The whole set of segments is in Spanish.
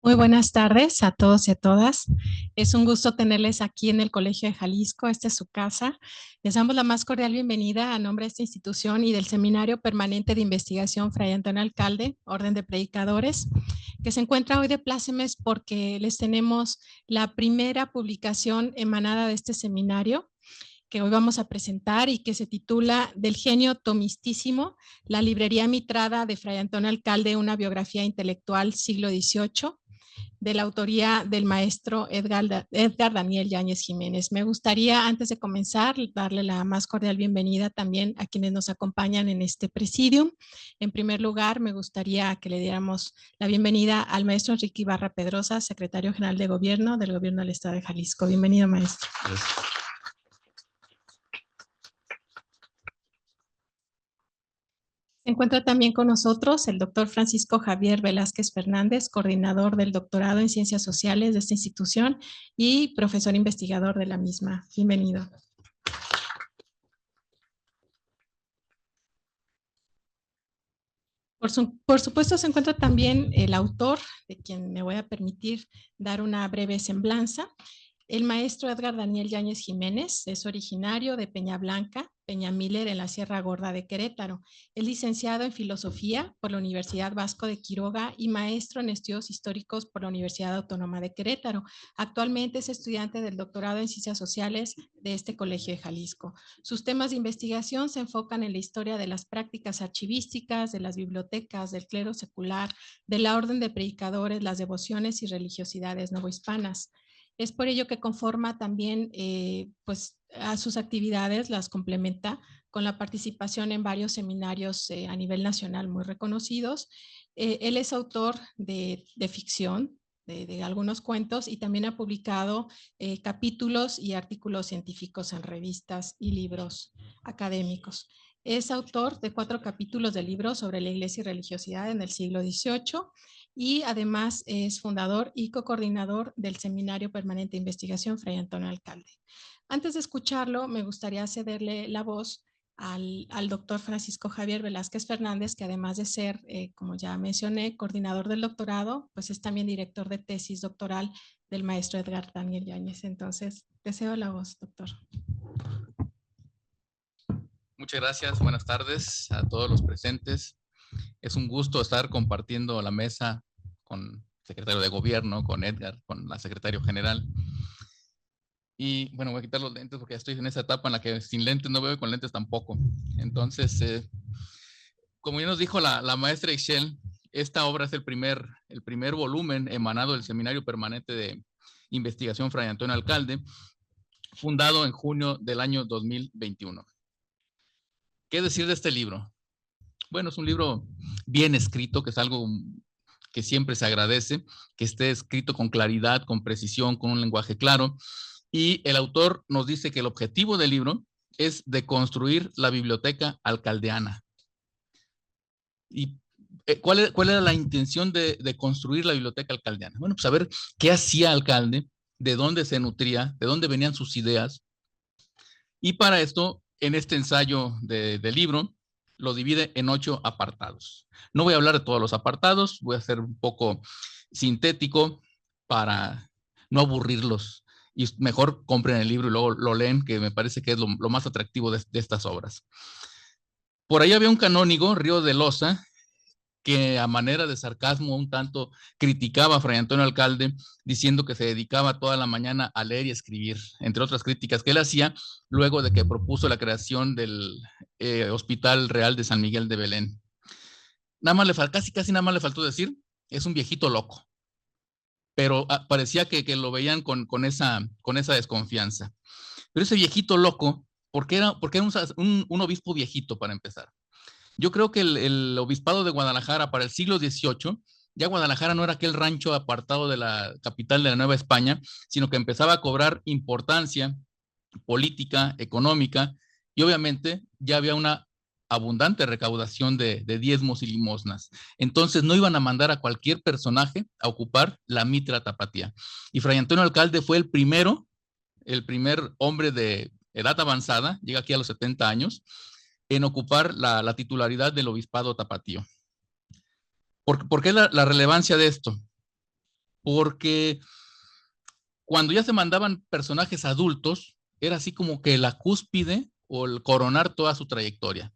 Muy buenas tardes a todos y a todas. Es un gusto tenerles aquí en el Colegio de Jalisco. Esta es su casa. Les damos la más cordial bienvenida a nombre de esta institución y del Seminario Permanente de Investigación Fray Antonio Alcalde, Orden de Predicadores, que se encuentra hoy de plácemes porque les tenemos la primera publicación emanada de este seminario que hoy vamos a presentar y que se titula Del genio tomistísimo, la librería mitrada de Fray Antonio Alcalde, una biografía intelectual siglo XVIII, de la autoría del maestro Edgar Daniel Yáñez Jiménez. Me gustaría, antes de comenzar, darle la más cordial bienvenida también a quienes nos acompañan en este presidium. En primer lugar, me gustaría que le diéramos la bienvenida al maestro Enrique Ibarra Pedrosa, secretario general de Gobierno del Gobierno del Estado de Jalisco. Bienvenido, maestro. Gracias. Se encuentra también con nosotros el doctor Francisco Javier Velázquez Fernández, coordinador del doctorado en Ciencias Sociales de esta institución y profesor investigador de la misma. Bienvenido. Por supuesto, se encuentra también el autor, de quien me voy a permitir dar una breve semblanza. El maestro Edgar Daniel Yáñez Jiménez es originario de Peña Blanca, Peña Miller, en la Sierra Gorda de Querétaro. Es licenciado en Filosofía por la Universidad Vasco de Quiroga y maestro en Estudios Históricos por la Universidad Autónoma de Querétaro. Actualmente es estudiante del doctorado en Ciencias Sociales de este Colegio de Jalisco. Sus temas de investigación se enfocan en la historia de las prácticas archivísticas, de las bibliotecas, del clero secular, de la orden de predicadores, las devociones y religiosidades novohispanas. Es por ello que conforma también, pues, a sus actividades, las complementa con la participación en varios seminarios a nivel nacional muy reconocidos. Él es autor de ficción, de algunos cuentos, y también ha publicado capítulos y artículos científicos en revistas y libros académicos. Es autor de 4 capítulos de libros sobre la Iglesia y religiosidad en el siglo XVIII y además es fundador y coordinador del Seminario Permanente de Investigación Fray Antonio Alcalde. Antes de escucharlo, me gustaría cederle la voz al doctor Francisco Javier Velázquez Fernández, que además de ser, como ya mencioné, coordinador del doctorado, pues es también director de tesis doctoral del maestro Edgar Daniel Yáñez. Entonces, deseo la voz, doctor. Muchas gracias, buenas tardes a todos los presentes. Es un gusto estar compartiendo la mesa con el secretario de Gobierno, con Edgar, con la secretaria general. Y bueno, voy a quitar los lentes porque ya estoy en esa etapa en la que sin lentes no veo y con lentes tampoco. Entonces, como ya nos dijo la maestra Ixchel, esta obra es el primer volumen emanado del Seminario Permanente de Investigación Fray Antonio Alcalde, fundado en junio del año 2021. ¿Qué decir de este libro? Bueno, es un libro bien escrito, que es algo que siempre se agradece, que esté escrito con claridad, con precisión, con un lenguaje claro. Y el autor nos dice que el objetivo del libro es de construir la biblioteca alcaldeana. ¿Y cuál era la intención de construir la biblioteca alcaldeana? Bueno, pues saber qué hacía Alcalde, de dónde se nutría, de dónde venían sus ideas. Y para esto, en este ensayo del libro, lo divide en 8 apartados. No voy a hablar de todos los apartados, voy a ser un poco sintético para no aburrirlos. Y mejor compren el libro y luego lo leen, que me parece que es lo más atractivo de estas obras. Por ahí había un canónigo, Río de Loza, que a manera de sarcasmo un tanto criticaba a Fray Antonio Alcalde, diciendo que se dedicaba toda la mañana a leer y escribir, entre otras críticas que él hacía luego de que propuso la creación del Hospital Real de San Miguel de Belén. Nada más casi nada más le faltó decir, es un viejito loco, pero parecía que lo veían con esa desconfianza. Pero ese viejito loco, ¿por qué era un obispo viejito para empezar? Yo creo que el obispado de Guadalajara para el siglo XVIII, ya Guadalajara no era aquel rancho apartado de la capital de la Nueva España, sino que empezaba a cobrar importancia política, económica, y obviamente ya había una abundante recaudación de diezmos y limosnas. Entonces no iban a mandar a cualquier personaje a ocupar la mitra tapatía. Y Fray Antonio Alcalde fue el primer hombre de edad avanzada, llega aquí a los 70 años, en ocupar la titularidad del obispado tapatío. ¿Por qué la relevancia de esto? porque cuando ya se mandaban personajes adultos, era así como que la cúspide o el coronar toda su trayectoria.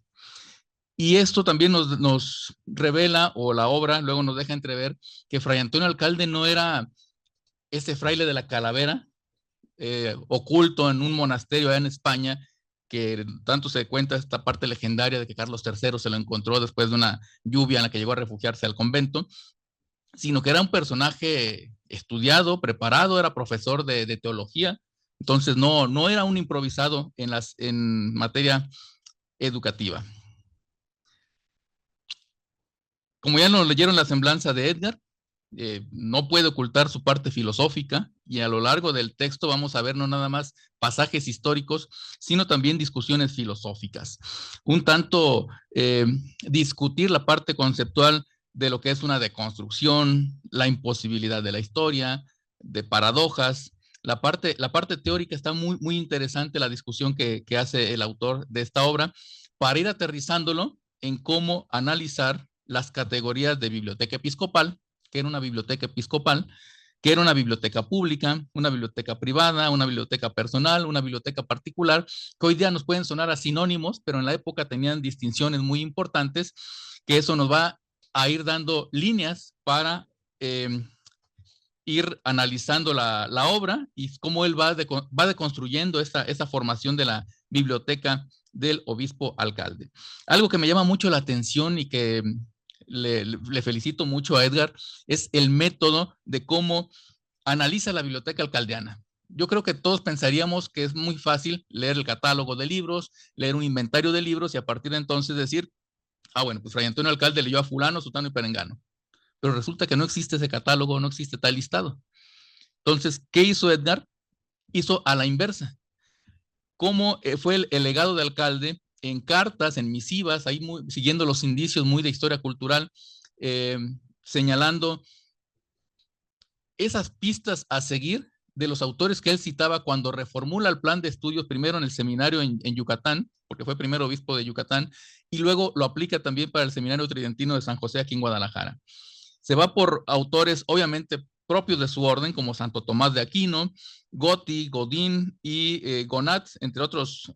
Y esto también nos revela, o la obra luego nos deja entrever, que Fray Antonio Alcalde no era ese fraile de la calavera, oculto en un monasterio allá en España, que tanto se cuenta esta parte legendaria de que Carlos III se lo encontró después de una lluvia en la que llegó a refugiarse al convento, sino que era un personaje estudiado, preparado, era profesor de teología, entonces no era un improvisado en materia educativa. Como ya nos leyeron la semblanza de Edgar, no puede ocultar su parte filosófica, y a lo largo del texto vamos a ver no nada más pasajes históricos, sino también discusiones filosóficas. Un tanto discutir la parte conceptual de lo que es una deconstrucción, la imposibilidad de la historia, de paradojas. La parte teórica está muy interesante, la discusión que hace el autor de esta obra, para ir aterrizándolo en cómo analizar las categorías de biblioteca episcopal, que era una biblioteca episcopal, que era una biblioteca pública, una biblioteca privada, una biblioteca personal, una biblioteca particular, que hoy día nos pueden sonar a sinónimos, pero en la época tenían distinciones muy importantes, que eso nos va a ir dando líneas para ir analizando la obra y cómo él va deconstruyendo esa formación de la biblioteca del obispo alcalde. Algo que me llama mucho la atención y que le felicito mucho a Edgar es el método de cómo analiza la biblioteca alcaldiana. Yo creo que todos pensaríamos que es muy fácil leer el catálogo de libros, leer un inventario de libros y a partir de entonces decir, bueno, pues Fray Antonio Alcalde leyó a fulano, sutano y perengano. Pero resulta que no existe ese catálogo, no existe tal listado. Entonces, ¿qué hizo Edgar? Hizo a la inversa. ¿Cómo fue el legado de Alcalde en cartas, en misivas, ahí siguiendo los indicios muy de historia cultural, señalando esas pistas a seguir de los autores que él citaba cuando reformula el plan de estudios, primero en el seminario en Yucatán, porque fue primero obispo de Yucatán, y luego lo aplica también para el seminario tridentino de San José aquí en Guadalajara. Se va por autores, obviamente, propios de su orden, como Santo Tomás de Aquino, Gotti, Godín y Gonet, entre otros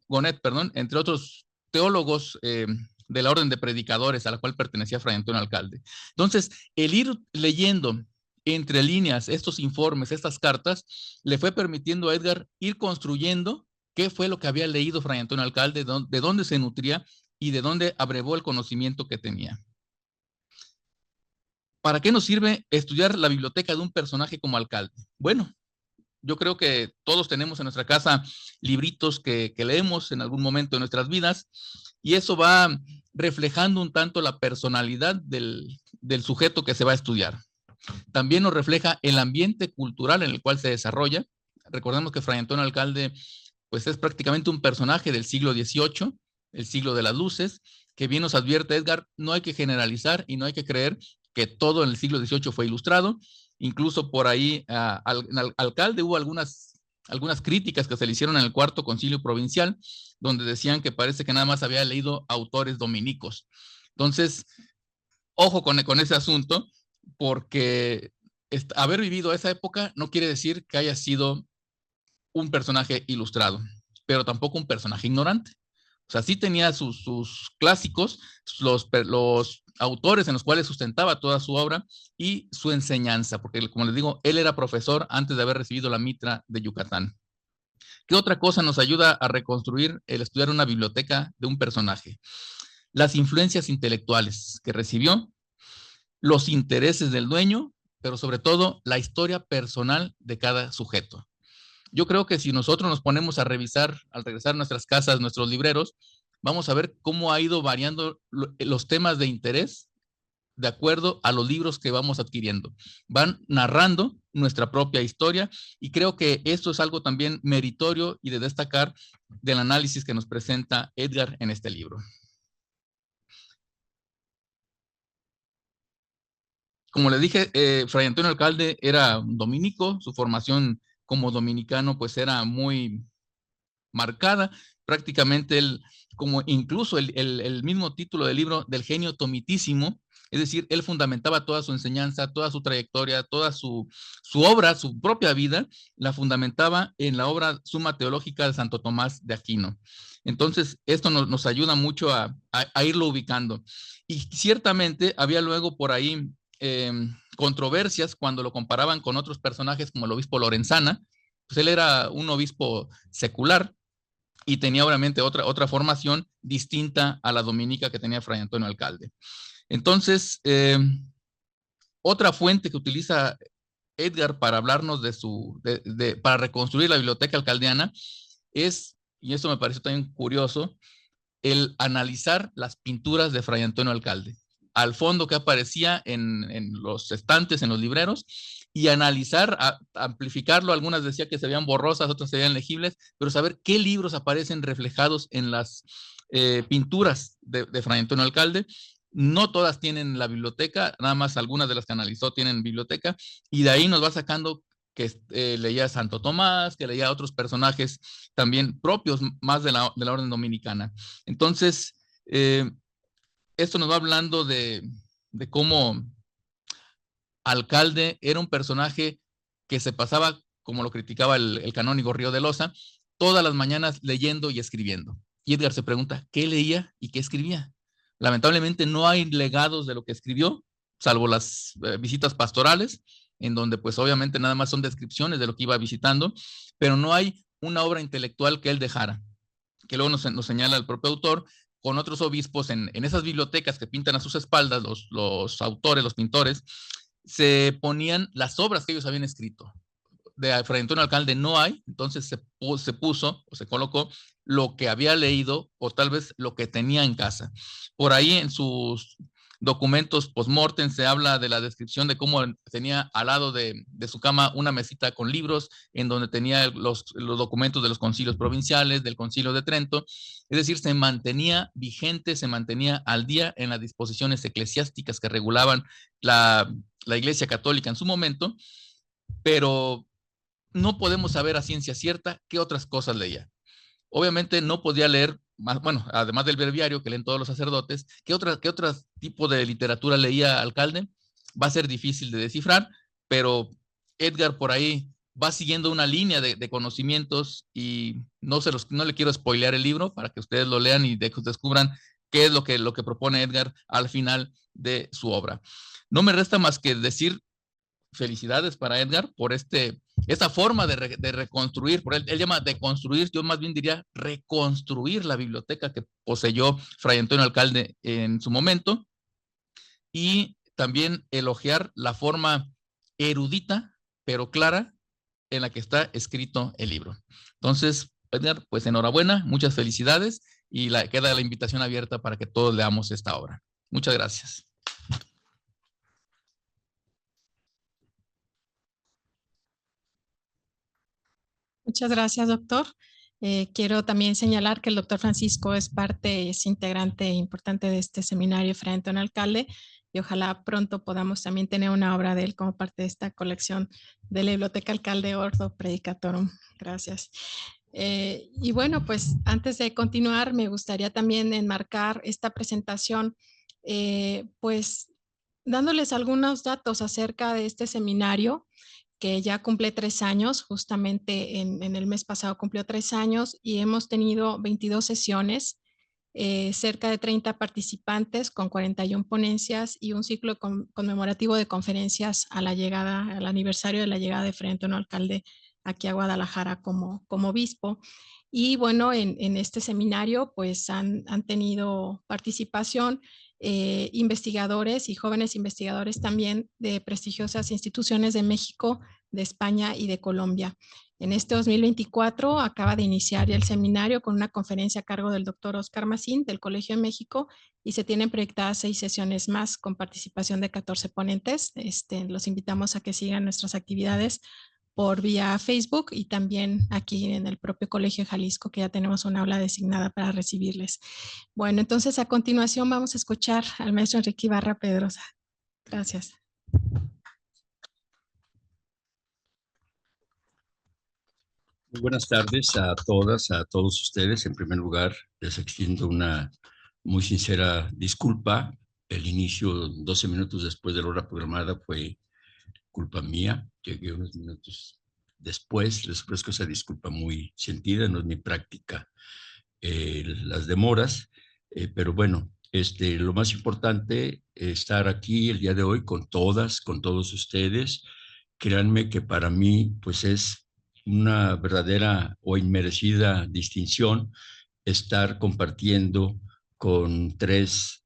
teólogos de la orden de predicadores a la cual pertenecía Fray Antonio Alcalde. Entonces, el ir leyendo entre líneas estos informes, estas cartas, le fue permitiendo a Edgar ir construyendo qué fue lo que había leído Fray Antonio Alcalde, de dónde se nutría y de dónde abrevó el conocimiento que tenía. ¿Para qué nos sirve estudiar la biblioteca de un personaje como Alcalde? Bueno, yo creo que todos tenemos en nuestra casa libritos que leemos en algún momento de nuestras vidas, y eso va reflejando un tanto la personalidad del sujeto que se va a estudiar. También nos refleja el ambiente cultural en el cual se desarrolla. Recordemos que Fray Antonio Alcalde pues es prácticamente un personaje del siglo XVIII, el siglo de las luces, que bien nos advierte Edgar, no hay que generalizar y no hay que creer que todo en el siglo XVIII fue ilustrado. Incluso por ahí al Alcalde hubo algunas críticas que se le hicieron en el Cuarto Concilio Provincial, donde decían que parece que nada más había leído autores dominicos. Entonces, ojo con ese asunto, porque haber vivido esa época no quiere decir que haya sido un personaje ilustrado, pero tampoco un personaje ignorante. O sea, sí tenía sus clásicos, los autores en los cuales sustentaba toda su obra y su enseñanza, porque como les digo, él era profesor antes de haber recibido la mitra de Yucatán. ¿Qué otra cosa nos ayuda a reconstruir el estudiar una biblioteca de un personaje? Las influencias intelectuales que recibió, los intereses del dueño, pero sobre todo la historia personal de cada sujeto. Yo creo que si nosotros nos ponemos a revisar, al regresar a nuestras casas, nuestros libreros, vamos a ver cómo ha ido variando los temas de interés de acuerdo a los libros que vamos adquiriendo. Van narrando nuestra propia historia y creo que esto es algo también meritorio y de destacar del análisis que nos presenta Edgar en este libro. Como le dije, Fray Antonio Alcalde era un dominico, su formación como dominicano pues era muy marcada, prácticamente él, como incluso el mismo título del libro del genio tomitísimo, Es decir, él fundamentaba toda su enseñanza, toda su trayectoria, toda su obra, su propia vida, la fundamentaba en la obra Suma Teológica de Santo Tomás de Aquino. Entonces, esto nos ayuda mucho a irlo ubicando. Y ciertamente había luego por ahí controversias cuando lo comparaban con otros personajes como el obispo Lorenzana. Pues él era un obispo secular y tenía obviamente otra formación distinta a la dominica que tenía Fray Antonio Alcalde. Entonces, otra fuente que utiliza Edgar para hablarnos para reconstruir la biblioteca alcaldiana es, y esto me pareció también curioso, el analizar las pinturas de Fray Antonio Alcalde, al fondo que aparecía en los estantes, en los libreros, y analizar, amplificarlo. Algunas decía que se veían borrosas, otras se veían legibles, pero saber qué libros aparecen reflejados en las pinturas de Fray Antonio Alcalde. No todas tienen la biblioteca, nada más algunas de las que analizó tienen biblioteca, y de ahí nos va sacando que leía a Santo Tomás, que leía a otros personajes también propios más de la orden dominicana. Entonces, esto nos va hablando de cómo Alcalde era un personaje que se pasaba, como lo criticaba el canónigo Río de Loza, todas las mañanas leyendo y escribiendo. Y Edgar se pregunta, ¿qué leía y qué escribía? Lamentablemente no hay legados de lo que escribió, salvo las visitas pastorales, en donde pues obviamente nada más son descripciones de lo que iba visitando, pero no hay una obra intelectual que él dejara, que luego nos señala el propio autor, con otros obispos en esas bibliotecas que pintan a sus espaldas, los autores, los pintores, se ponían las obras que ellos habían escrito. De Fray Antonio Alcalde no hay, entonces se puso o se colocó lo que había leído o tal vez lo que tenía en casa. Por ahí en sus documentos post-mortem se habla de la descripción de cómo tenía al lado de su cama una mesita con libros en donde tenía los documentos de los concilios provinciales, del concilio de Trento. Es decir, se mantenía vigente, se mantenía al día en las disposiciones eclesiásticas que regulaban la Iglesia Católica en su momento, pero no podemos saber a ciencia cierta qué otras cosas leía. Obviamente no podía leer, bueno, además del breviario que leen todos los sacerdotes, ¿qué otro tipo de literatura leía Alcalde? Va a ser difícil de descifrar, pero Edgar por ahí va siguiendo una línea de conocimientos y no le quiero spoilear el libro para que ustedes lo lean y descubran qué es lo que propone Edgar al final de su obra. No me resta más que decir felicidades para Edgar por esta forma de reconstruir, por él llama deconstruir, yo más bien diría reconstruir la biblioteca que poseyó Fray Antonio Alcalde en su momento, y también elogiar la forma erudita, pero clara, en la que está escrito el libro. Entonces, Edgar, pues enhorabuena, muchas felicidades, y queda la invitación abierta para que todos leamos esta obra. Muchas gracias. Muchas gracias, doctor. Quiero también señalar que el doctor Francisco es integrante importante de este seminario Fray Antonio Alcalde, y ojalá pronto podamos también tener una obra de él como parte de esta colección de la Biblioteca Alcalde Ordo Predicatorum. Gracias. Y bueno, pues antes de continuar, me gustaría también enmarcar esta presentación, pues dándoles algunos datos acerca de este seminario, que ya cumple 3 años, justamente en el mes pasado cumplió 3 años, y hemos tenido 22 sesiones, cerca de 30 participantes con 41 ponencias y un ciclo conmemorativo de conferencias al aniversario de la llegada de Fray Antonio Alcalde aquí a Guadalajara como obispo. Y bueno, en este seminario pues han tenido participación investigadores y jóvenes investigadores también de prestigiosas instituciones de México, de España y de Colombia. En este 2024 acaba de iniciar el seminario con una conferencia a cargo del doctor Oscar Macín del Colegio de México, y se tienen proyectadas 6 sesiones más con participación de 14 ponentes. Los invitamos a que sigan nuestras actividades por vía Facebook y también aquí en el propio Colegio de Jalisco, que ya tenemos una aula designada para recibirles. Bueno, entonces a continuación vamos a escuchar al maestro Enrique Ibarra Pedrosa. Gracias. Muy buenas tardes a todas, a todos ustedes. En primer lugar, les extiendo una muy sincera disculpa el inicio 12 minutos después de la hora programada fue culpa mía. Llegué unos minutos después. Les ofrezco esa disculpa muy sentida. No es mi práctica las demoras, pero bueno, lo más importante estar aquí el día de hoy con todas, con todos ustedes. Créanme que para mí pues es una verdadera o inmerecida distinción estar compartiendo con tres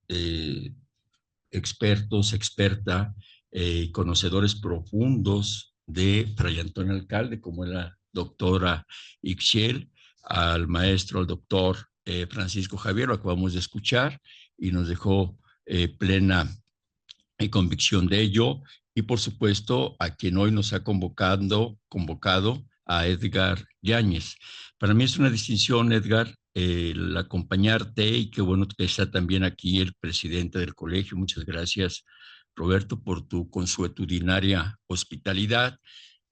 expertos, experta, conocedores profundos de Fray Antonio Alcalde, como la doctora Ixchel, al maestro, al doctor Francisco Javier, lo acabamos de escuchar, y nos dejó plena convicción de ello, y por supuesto a quien hoy nos ha convocado a Edgar Yáñez. Para mí es una distinción, Edgar, el acompañarte, y qué bueno que está también aquí el presidente del colegio. Muchas gracias, Roberto, por tu consuetudinaria hospitalidad,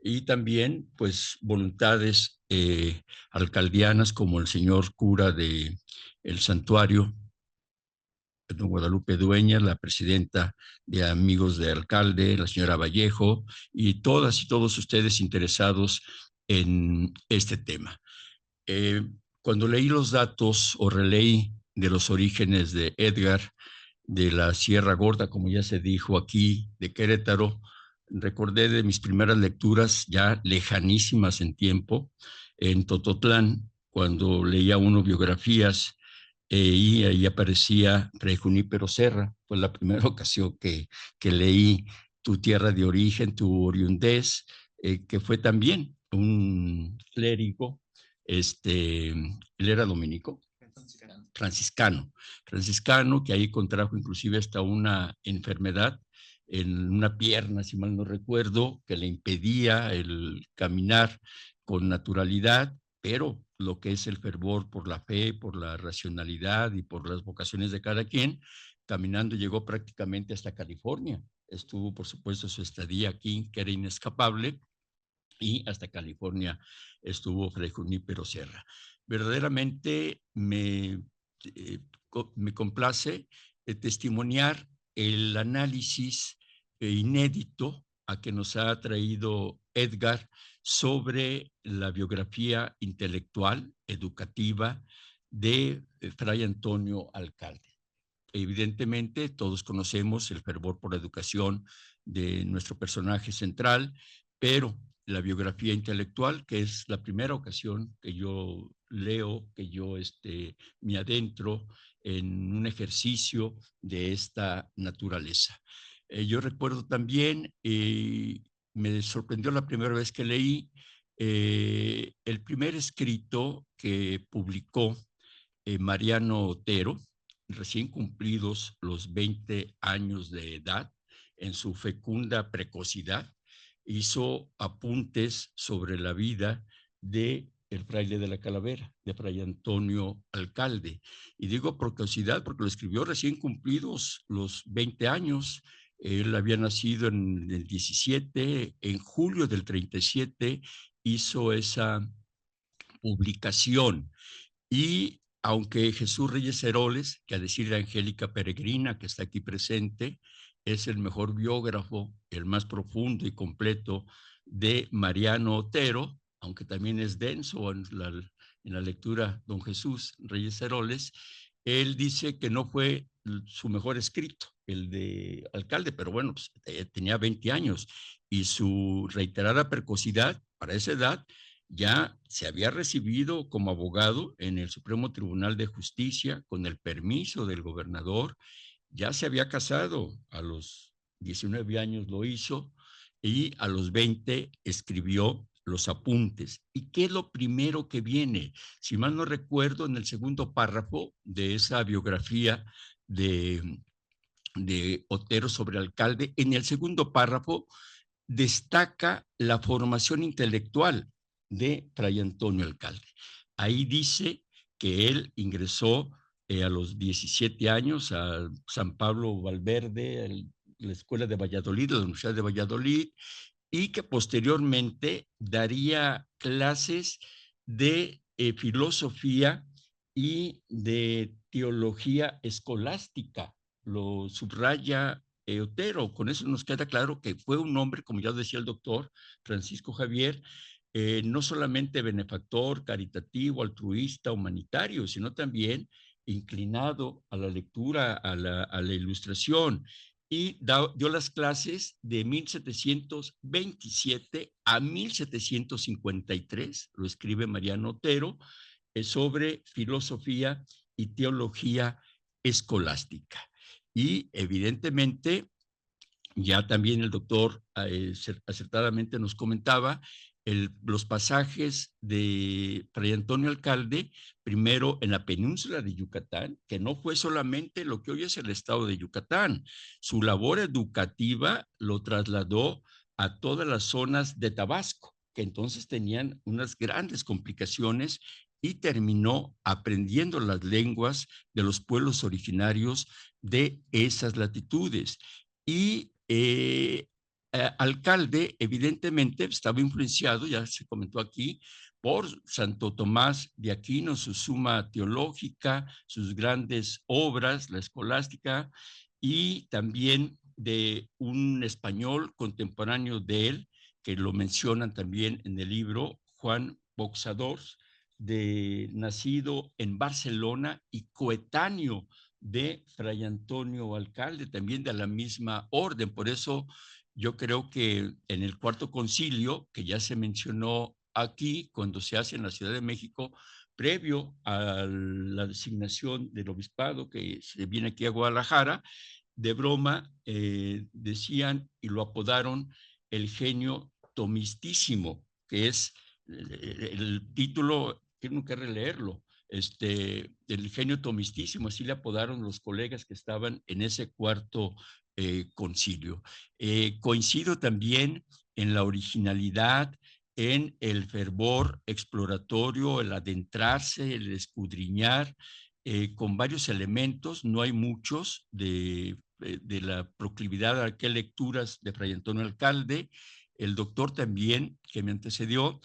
y también pues voluntades alcaldianas como el señor cura de el santuario, don Guadalupe Dueñas, la presidenta de Amigos de Alcalde, la señora Vallejo, y todas y todos ustedes interesados en este tema. Cuando leí los datos o releí de los orígenes de Edgar, de la Sierra Gorda, como ya se dijo aquí, de Querétaro, recordé de mis primeras lecturas ya lejanísimas en tiempo, en Tototlán, cuando leía uno biografías y ahí aparecía Fray Junípero Serra. Fue la primera ocasión que leí tu tierra de origen, tu oriundez, que fue también un clérigo, él era dominico, franciscano, que ahí contrajo inclusive hasta una enfermedad en una pierna, si mal no recuerdo, que le impedía el caminar con naturalidad, pero lo que es el fervor por la fe, por la racionalidad y por las vocaciones de cada quien, caminando llegó prácticamente hasta California. Estuvo, por supuesto, su estadía aquí, que era inescapable, y hasta California estuvo Fray Junípero Serra. Verdaderamente eh, me complace testimoniar el análisis inédito a que nos ha traído Edgar sobre la biografía intelectual, educativa de Fray Antonio Alcalde. Evidentemente, todos conocemos el fervor por la educación de nuestro personaje central, pero la biografía intelectual, que es la primera ocasión que yo leo, que yo me adentro en un ejercicio de esta naturaleza. Yo recuerdo también, me sorprendió la primera vez que leí el primer escrito que publicó Mariano Otero, recién cumplidos los 20 años de edad, en su fecunda precocidad, hizo apuntes sobre la vida de el fraile de la Calavera, de Fray Antonio Alcalde. Y digo precocidad porque lo escribió recién cumplidos los 20 años. Él había nacido en el 17, en julio del 37 hizo esa publicación. Y aunque Jesús Reyes Heroles, que a decir de Angélica Peregrina, que está aquí presente, es el mejor biógrafo, el más profundo y completo de Mariano Otero, aunque también es denso en la lectura don Jesús Reyes Heroles, él dice que no fue su mejor escrito, el de Alcalde, pero bueno, pues, tenía 20 años y su reiterada precocidad para esa edad ya se había recibido como abogado en el Supremo Tribunal de Justicia con el permiso del gobernador, ya se había casado, a los 19 años lo hizo, y a los 20 escribió los apuntes. ¿Y qué es lo primero que viene? Si mal no recuerdo, en el segundo párrafo de esa biografía de Otero sobre Alcalde, en el segundo párrafo destaca la formación intelectual de Fray Antonio Alcalde. Ahí dice que él ingresó a los 17 años a San Pablo Valverde, a la Escuela de Valladolid, la Universidad de Valladolid, y que posteriormente daría clases de filosofía y de teología escolástica lo subraya Otero. Con eso nos queda claro que fue un hombre, como ya decía el doctor Francisco Javier, no solamente benefactor, caritativo, altruista, humanitario, sino también inclinado a la lectura, a la ilustración, y dio las clases de 1727 a 1753, lo escribe Mariano Otero, sobre filosofía y teología escolástica. Y evidentemente, ya también el doctor acertadamente nos comentaba los pasajes de Fray Antonio Alcalde, primero en la península de Yucatán, que no fue solamente lo que hoy es el estado de Yucatán. Su labor educativa lo trasladó a todas las zonas de Tabasco, que entonces tenían unas grandes complicaciones, y terminó aprendiendo las lenguas de los pueblos originarios de esas latitudes. Y Alcalde, evidentemente, estaba influenciado, ya se comentó aquí, por Santo Tomás de Aquino, su Suma Teológica, sus grandes obras, la escolástica, y también de un español contemporáneo de él, que lo mencionan también en el libro, Juan Boxador, nacido en Barcelona y coetáneo de Fray Antonio Alcalde, también de la misma orden. Por eso yo creo que en el Cuarto Concilio, que ya se mencionó aquí, cuando se hace en la Ciudad de México, previo a la designación del obispado que se viene aquí a Guadalajara, de broma decían y lo apodaron el genio tomistísimo, que es el título, tengo que releerlo, el genio tomistísimo, así le apodaron los colegas que estaban en ese cuarto concilio. Coincido también en la originalidad, en el fervor exploratorio, el adentrarse, el escudriñar, con varios elementos, no hay muchos, de la proclividad a qué lecturas de Fray Antonio Alcalde. El doctor también, que me antecedió,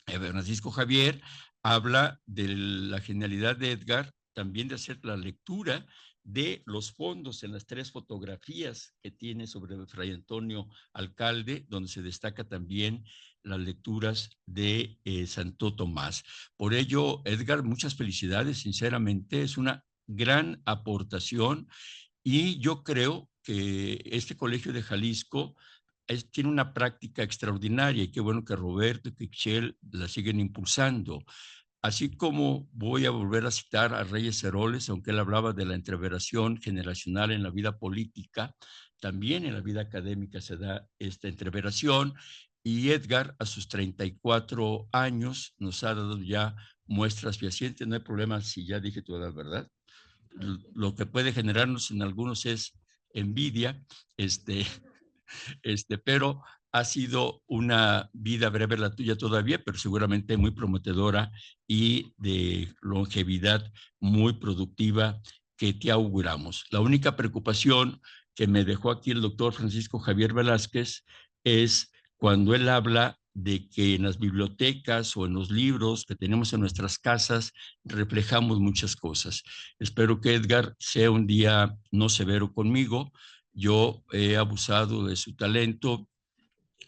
Francisco Javier, habla de la genialidad de Edgar, también de hacer la lectura de los fondos en las 3 fotografías que tiene sobre Fray Antonio Alcalde, donde se destaca también las lecturas de Santo Tomás. Por ello, Edgar, muchas felicidades, sinceramente, es una gran aportación, y yo creo que este Colegio de Jalisco tiene una práctica extraordinaria, y qué bueno que Roberto y que Ixchel la siguen impulsando. Así como voy a volver a citar a Reyes Heroles, aunque él hablaba de la entreveración generacional en la vida política, también en la vida académica se da esta entreveración, y Edgar a sus 34 años nos ha dado ya muestras fehacientes. No hay problema si ya dije tu edad, ¿verdad? Lo que puede generarnos en algunos es envidia, pero ha sido una vida breve la tuya todavía, pero seguramente muy prometedora y de longevidad muy productiva, que te auguramos. La única preocupación que me dejó aquí el doctor Francisco Javier Velázquez es cuando él habla de que en las bibliotecas o en los libros que tenemos en nuestras casas reflejamos muchas cosas. Espero que Edgar sea un día no severo conmigo. Yo he abusado de su talento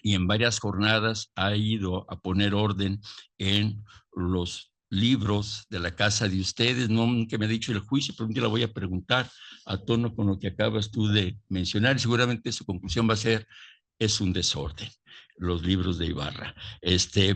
y en varias jornadas ha ido a poner orden en los libros de la casa de ustedes. No que me ha dicho el juicio, pero un día la voy a preguntar a tono con lo que acabas tú de mencionar, y seguramente su conclusión va a ser: es un desorden los libros de Ibarra.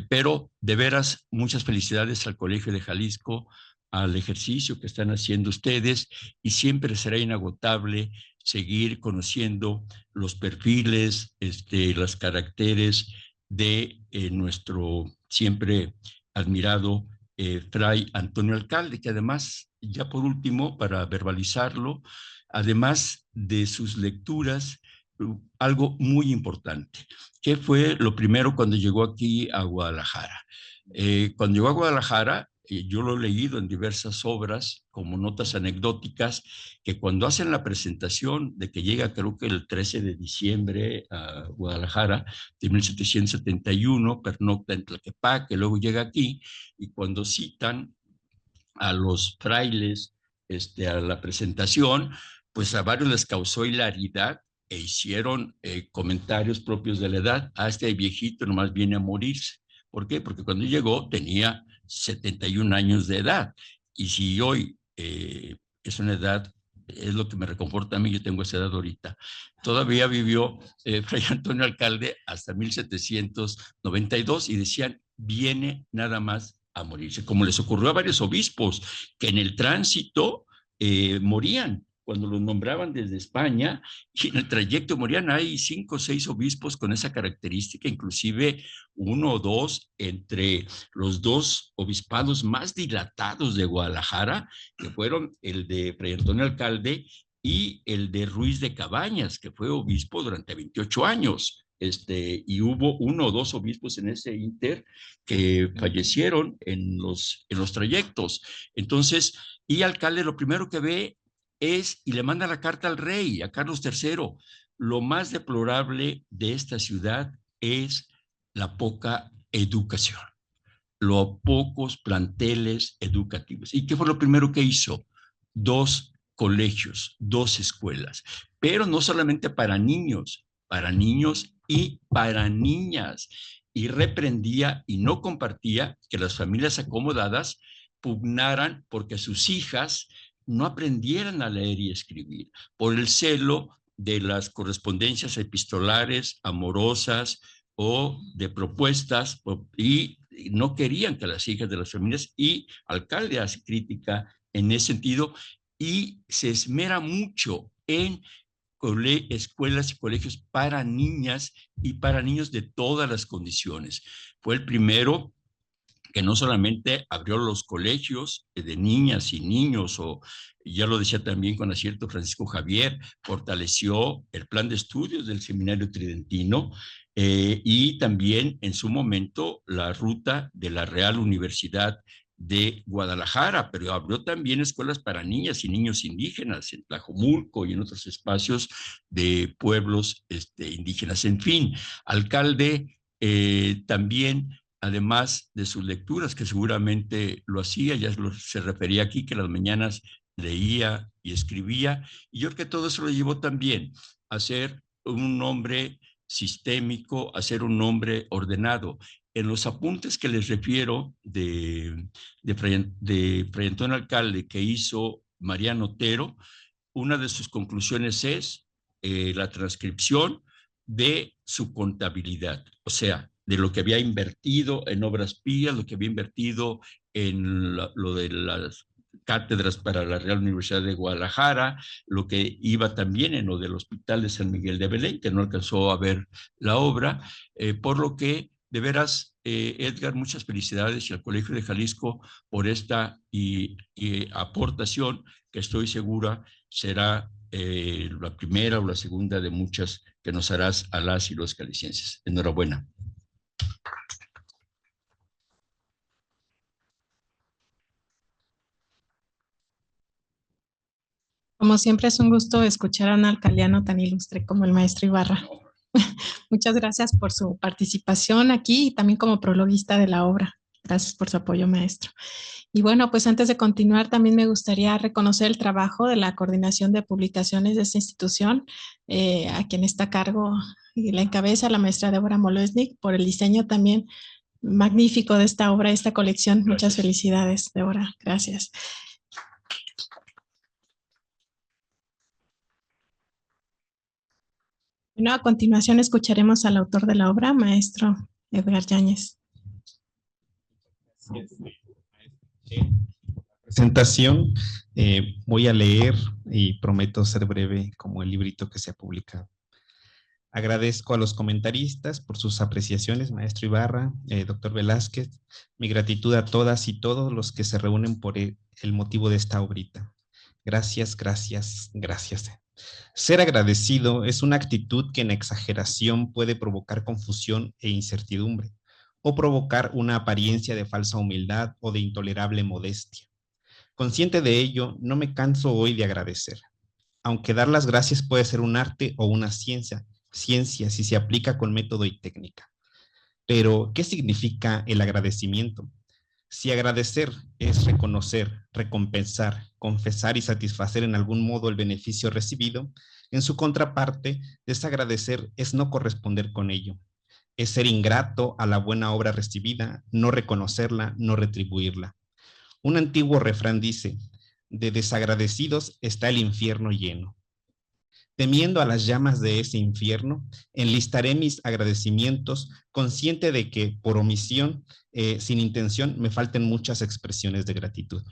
Pero de veras, muchas felicidades al Colegio de Jalisco, al ejercicio que están haciendo ustedes, y siempre será inagotable seguir conociendo los perfiles, los caracteres de nuestro siempre admirado Fray Antonio Alcalde, que además, ya por último, para verbalizarlo, además de sus lecturas, algo muy importante. ¿Qué fue lo primero cuando llegó aquí a Guadalajara? Cuando llegó a Guadalajara, yo lo he leído en diversas obras como notas anecdóticas, que cuando hacen la presentación de que llega, creo que el 13 de diciembre a Guadalajara de 1771, pernocta en Tlaquepaque, que luego llega aquí, y cuando citan a los frailes a la presentación, pues a varios les causó hilaridad e hicieron comentarios propios de la edad. Este viejito nomás viene a morirse. ¿Por qué? Porque cuando llegó tenía 71 años de edad. Y si hoy es una edad, es lo que me reconforta a mí, yo tengo esa edad ahorita. Todavía vivió Fray Antonio Alcalde hasta 1792 y decían, viene nada más a morirse, como les ocurrió a varios obispos que en el tránsito morían cuando los nombraban desde España, y en el trayecto morían. Hay 5 o 6 obispos con esa característica, inclusive 1 o 2 entre los 2 obispados más dilatados de Guadalajara, que fueron el de Fray Antonio Alcalde y el de Ruiz de Cabañas, que fue obispo durante 28 años. Y hubo 1 o 2 obispos en ese inter que fallecieron en los trayectos. Entonces, y Alcalde lo primero que ve y le manda la carta al rey, a Carlos III. Lo más deplorable de esta ciudad es la poca educación, los pocos planteles educativos. ¿Y qué fue lo primero que hizo? 2 colegios, 2 escuelas, pero no solamente para niños y para niñas. Y reprendía y no compartía que las familias acomodadas pugnaran porque sus hijas no aprendieran a leer y escribir, por el celo de las correspondencias epistolares, amorosas o de propuestas, y no querían que las hijas de las familias, y Alcalde hace crítica en ese sentido, y se esmera mucho en escuelas y colegios para niñas y para niños de todas las condiciones. Fue el primero que no solamente abrió los colegios de niñas y niños, o ya lo decía también con acierto Francisco Javier, fortaleció el plan de estudios del Seminario Tridentino, y también en su momento la ruta de la Real Universidad de Guadalajara, pero abrió también escuelas para niñas y niños indígenas en Tlajomulco y en otros espacios de pueblos indígenas. En fin, Alcalde también, además de sus lecturas, que seguramente lo hacía, ya se refería aquí que las mañanas leía y escribía, y yo creo que todo eso lo llevó también a ser un hombre sistémico, a ser un hombre ordenado. En los apuntes que les refiero de Fray Antonio Alcalde que hizo Mariano Otero, una de sus conclusiones es la transcripción de su contabilidad, o sea, de lo que había invertido en obras pías, lo que había invertido en lo de las cátedras para la Real Universidad de Guadalajara, lo que iba también en lo del Hospital de San Miguel de Belén, que no alcanzó a ver la obra, por lo que, de veras, Edgar, muchas felicidades y al Colegio de Jalisco por esta aportación, que estoy segura será la primera o la segunda de muchas que nos harás a las y los jaliscienses. Enhorabuena. Como siempre es un gusto escuchar a un alcaldiano tan ilustre como el maestro Ibarra. Muchas gracias por su participación aquí y también como prologuista de la obra. Gracias por su apoyo, maestro. Y bueno, pues antes de continuar, también me gustaría reconocer el trabajo de la coordinación de publicaciones de esta institución, a quien está a cargo y la encabeza la maestra Débora Molesnik, por el diseño también magnífico de esta obra, esta colección. Gracias. Muchas felicidades, Débora. Gracias. Bueno, a continuación escucharemos al autor de la obra, maestro Edgar Yáñez. Presentación, voy a leer y prometo ser breve como el librito que se ha publicado. Agradezco a los comentaristas por sus apreciaciones, maestro Ibarra, doctor Velázquez, mi gratitud a todas y todos los que se reúnen por el motivo de esta obrita. Gracias, gracias, gracias. Ser agradecido es una actitud que en exageración puede provocar confusión e incertidumbre, o provocar una apariencia de falsa humildad o de intolerable modestia. Consciente de ello, no me canso hoy de agradecer. Aunque dar las gracias puede ser un arte o una ciencia si se aplica con método y técnica. Pero, ¿qué significa el agradecimiento? Si agradecer es reconocer, recompensar, confesar y satisfacer en algún modo el beneficio recibido, en su contraparte, desagradecer es no corresponder con ello. Es ser ingrato a la buena obra recibida, no reconocerla, no retribuirla. Un antiguo refrán dice, de desagradecidos está el infierno lleno. Temiendo a las llamas de ese infierno, enlistaré mis agradecimientos, consciente de que por omisión, sin intención, me falten muchas expresiones de gratitud.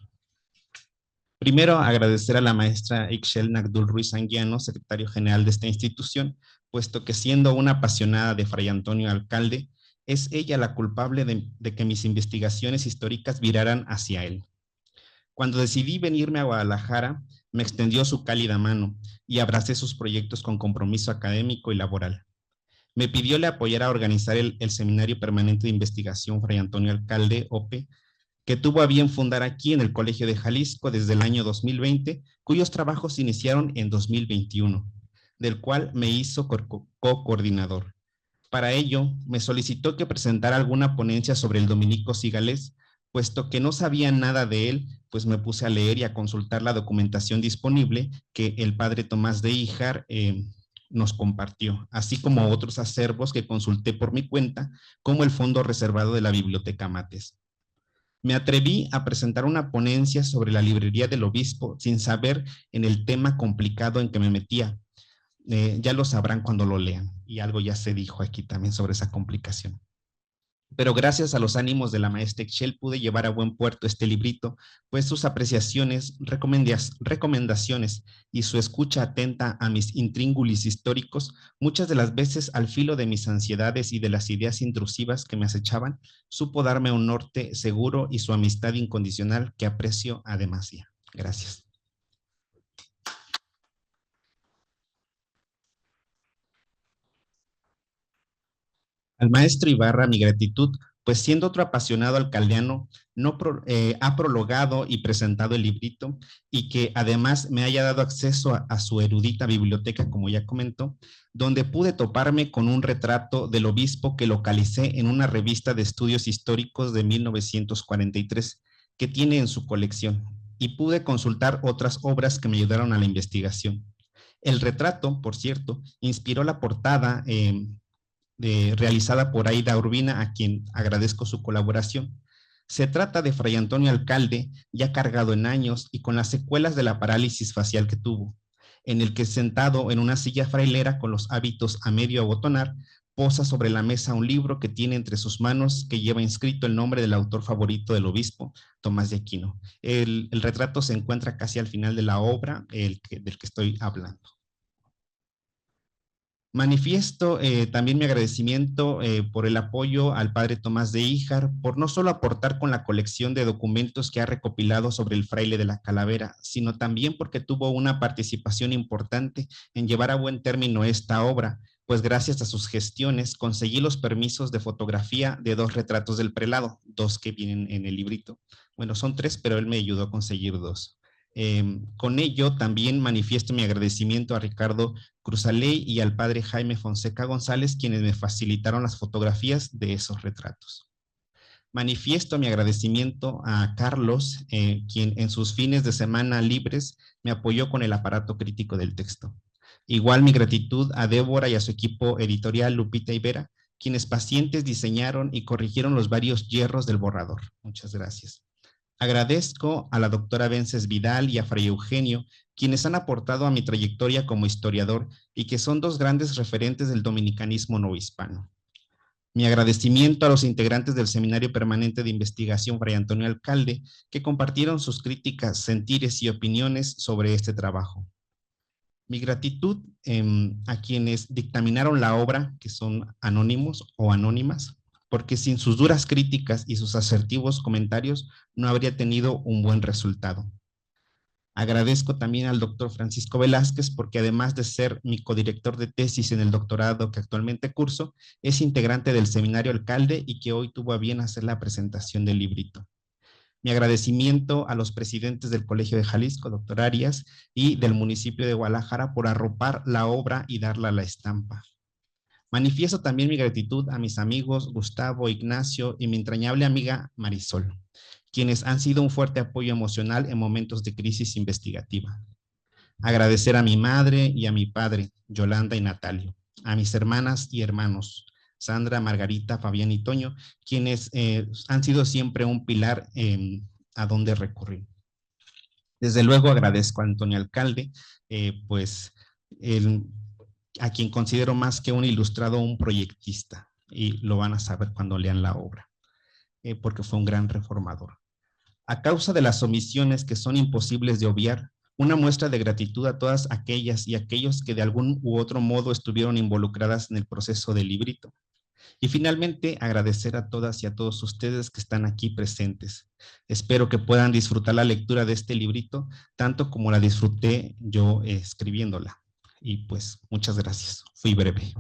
Primero, agradecer a la maestra Ixchel Nagdul Ruiz Anguiano, secretario general de esta institución, puesto que siendo una apasionada de Fray Antonio Alcalde, es ella la culpable de que mis investigaciones históricas viraran hacia él. Cuando decidí venirme a Guadalajara, me extendió su cálida mano y abracé sus proyectos con compromiso académico y laboral. Me pidió le apoyara a organizar el Seminario Permanente de Investigación Fray Antonio Alcalde, OPE, que tuvo a bien fundar aquí en el Colegio de Jalisco desde el año 2020, cuyos trabajos iniciaron en 2021, del cual me hizo co-coordinador. Para ello, me solicitó que presentara alguna ponencia sobre el dominico sigalés, puesto que no sabía nada de él, pues me puse a leer y a consultar la documentación disponible que el padre Tomás de Híjar nos compartió, así como otros acervos que consulté por mi cuenta, como el fondo reservado de la Biblioteca Mates. Me atreví a presentar una ponencia sobre la librería del obispo sin saber en el tema complicado en que me metía. Ya lo sabrán cuando lo lean, y algo ya se dijo aquí también sobre esa complicación. Pero gracias a los ánimos de la maestra Ixchel pude llevar a buen puerto este librito, pues sus apreciaciones, recomendaciones y su escucha atenta a mis intríngulis históricos, muchas de las veces al filo de mis ansiedades y de las ideas intrusivas que me acechaban, supo darme un norte seguro y su amistad incondicional que aprecio a demasía. Gracias. Al maestro Ibarra, mi gratitud, pues siendo otro apasionado alcaldiano, ha prologado y presentado el librito y que además me haya dado acceso a su erudita biblioteca, como ya comentó, donde pude toparme con un retrato del obispo que localicé en una revista de estudios históricos de 1943 que tiene en su colección, y pude consultar otras obras que me ayudaron a la investigación. El retrato, por cierto, inspiró la portada realizada por Aida Urbina, a quien agradezco su colaboración. Se trata de Fray Antonio Alcalde, ya cargado en años y con las secuelas de la parálisis facial que tuvo, en el que sentado en una silla frailera con los hábitos a medio abotonar, posa sobre la mesa un libro que tiene entre sus manos que lleva inscrito el nombre del autor favorito del obispo, Tomás de Aquino. El retrato se encuentra casi al final de la obra del que estoy hablando. Manifiesto también mi agradecimiento por el apoyo al padre Tomás de Híjar, por no solo aportar con la colección de documentos que ha recopilado sobre el fraile de la Calavera, sino también porque tuvo una participación importante en llevar a buen término esta obra, pues gracias a sus gestiones conseguí los permisos de fotografía de 2 retratos del prelado, 2 que vienen en el librito. Bueno, son 3, pero él me ayudó a conseguir 2. Con ello también manifiesto mi agradecimiento a Ricardo Cruzaley y al padre Jaime Fonseca González, quienes me facilitaron las fotografías de esos retratos. Manifiesto mi agradecimiento a Carlos, quien en sus fines de semana libres me apoyó con el aparato crítico del texto. Igual mi gratitud a Débora y a su equipo editorial Lupita y Vera, quienes pacientes diseñaron y corrigieron los varios hierros del borrador. Muchas gracias. Agradezco a la doctora Vences Vidal y a Fray Eugenio, quienes han aportado a mi trayectoria como historiador y que son 2 grandes referentes del dominicanismo novohispano. Mi agradecimiento a los integrantes del Seminario Permanente de Investigación Fray Antonio Alcalde, que compartieron sus críticas, sentires y opiniones sobre este trabajo. Mi gratitud a quienes dictaminaron la obra, que son anónimos o anónimas, porque sin sus duras críticas y sus asertivos comentarios no habría tenido un buen resultado. Agradezco también al doctor Francisco Velázquez, porque además de ser mi codirector de tesis en el doctorado que actualmente curso, es integrante del Seminario Alcalde y que hoy tuvo a bien hacer la presentación del librito. Mi agradecimiento a los presidentes del Colegio de Jalisco, doctor Arias, y del municipio de Guadalajara por arropar la obra y darla la estampa. Manifiesto también mi gratitud a mis amigos Gustavo, Ignacio y mi entrañable amiga Marisol, quienes han sido un fuerte apoyo emocional en momentos de crisis investigativa. Agradecer a mi madre y a mi padre, Yolanda y Natalio, a mis hermanas y hermanos, Sandra, Margarita, Fabián y Toño, quienes han sido siempre un pilar a donde recurrir. Desde luego agradezco a Antonio Alcalde, a quien considero más que un ilustrado, un proyectista, y lo van a saber cuando lean la obra, porque fue un gran reformador. A causa de las omisiones que son imposibles de obviar, una muestra de gratitud a todas aquellas y aquellos que de algún u otro modo estuvieron involucradas en el proceso del librito. Y finalmente, agradecer a todas y a todos ustedes que están aquí presentes. Espero que puedan disfrutar la lectura de este librito, tanto como la disfruté yo escribiéndola. Y pues, muchas gracias. Fui breve.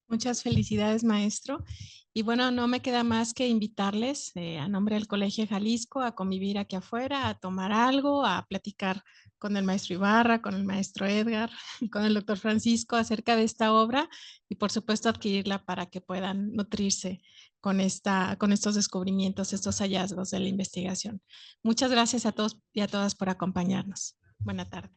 Muchas felicidades, maestro. Y bueno, no me queda más que invitarles a nombre del Colegio de Jalisco a convivir aquí afuera, a tomar algo, a platicar con el maestro Ibarra, con el maestro Edgar, con el doctor Francisco acerca de esta obra y por supuesto adquirirla para que puedan nutrirse con estos descubrimientos, estos hallazgos de la investigación. Muchas gracias a todos y a todas por acompañarnos. Buena tarde.